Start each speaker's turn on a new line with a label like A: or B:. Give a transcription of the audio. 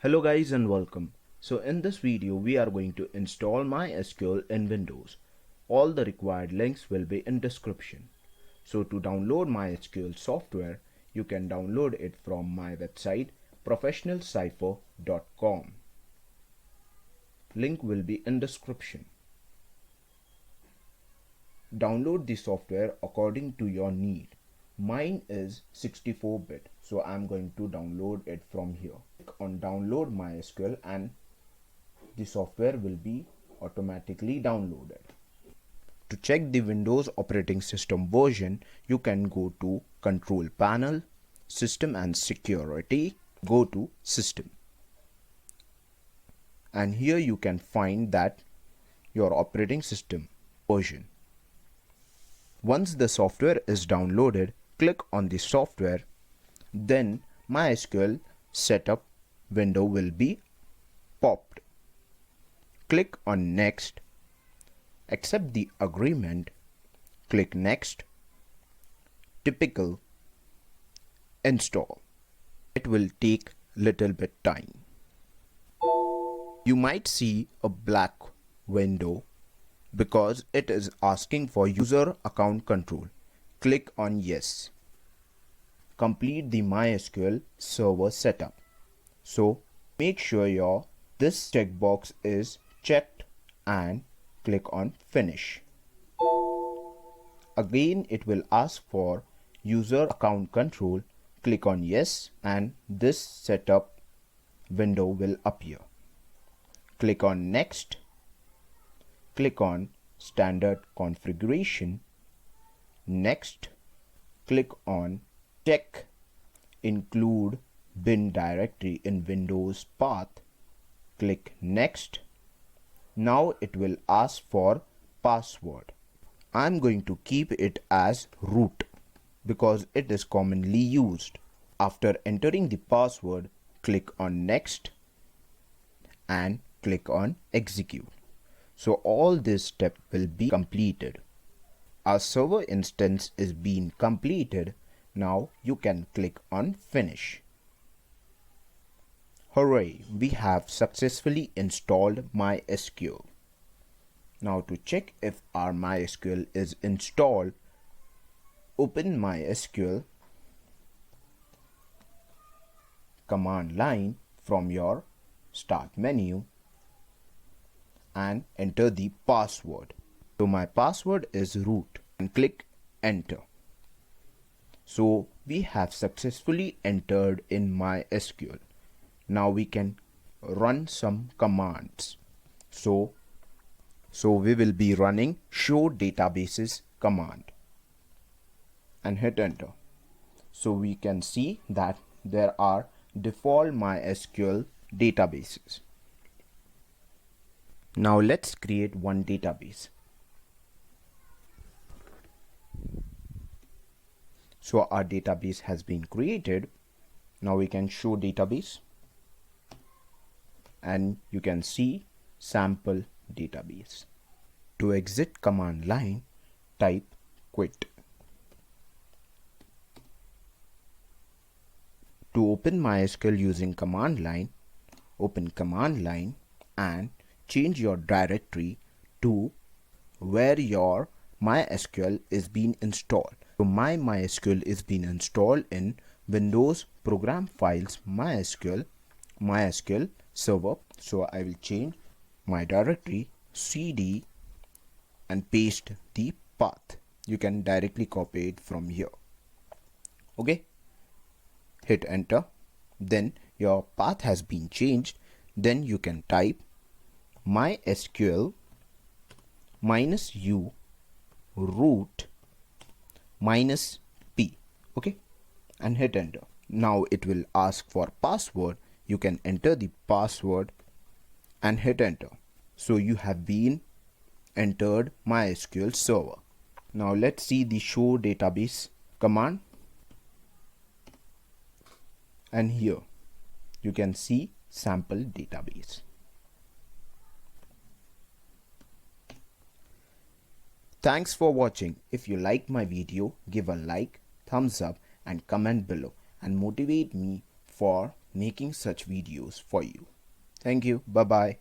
A: Hello guys and welcome. So in this video we are going to install MySQL in Windows. All the required links will be in description. So to download MySQL software, you can download it from my website professionalcipher.com. Link will be in description. Download the software according to your need. Mine is 64-bit, so I'm going to download it from here. Click on download MySQL and the software will be automatically downloaded. To check the Windows operating system version, you can go to Control Panel, System and Security, go to System. And here you can find that your operating system version. Once the software is downloaded, click on the software, then MySQL Setup window will be popped. Click on Next, accept the agreement, click Next, typical, install. It will take little bit time. You might see a black window because it is asking for user account control. Click on Yes. Complete the MySQL server setup. So make sure this checkbox is checked and click on Finish. Again it will ask for user account control. Click on Yes and this setup window will appear. Click on Next. Click on Standard Configuration. Next, click on Check Include bin directory in Windows path. Click Next. Now it will ask for password. I'm going to keep it as root because it is commonly used. After entering the password, click on Next and click on Execute. So all this step will be completed. Our server instance is being completed. Now you can click on Finish. Hooray! We have successfully installed MySQL. Now to check if our MySQL is installed, open MySQL command line from your Start menu and enter the password. So my password is root and click enter. So we have successfully entered in MySQL. Now we can run some commands. So we will be running show databases command and hit enter. So we can see that there are default MySQL databases. Now let's create one database. So our database has been created. Now we can show database and you can see sample database. To exit command line, type quit. To open MySQL using command line, open command line and change your directory to where your MySQL is being installed. So my MySQL is being installed in Windows Program Files MySQL Server. So I will change my directory cd and paste the path. You can directly copy it from here. Okay. Hit enter. Then your path has been changed. Then you can type MySQL -u root -p, okay, and hit enter. Now it will ask for password. You can enter the password and hit enter. So you have been entered MySQL server. Now let's see the show database command, and here you can see sample database. Thanks for watching. If you liked my video, give a like, thumbs up and comment below and motivate me for making such videos for you. Thank you. Bye bye.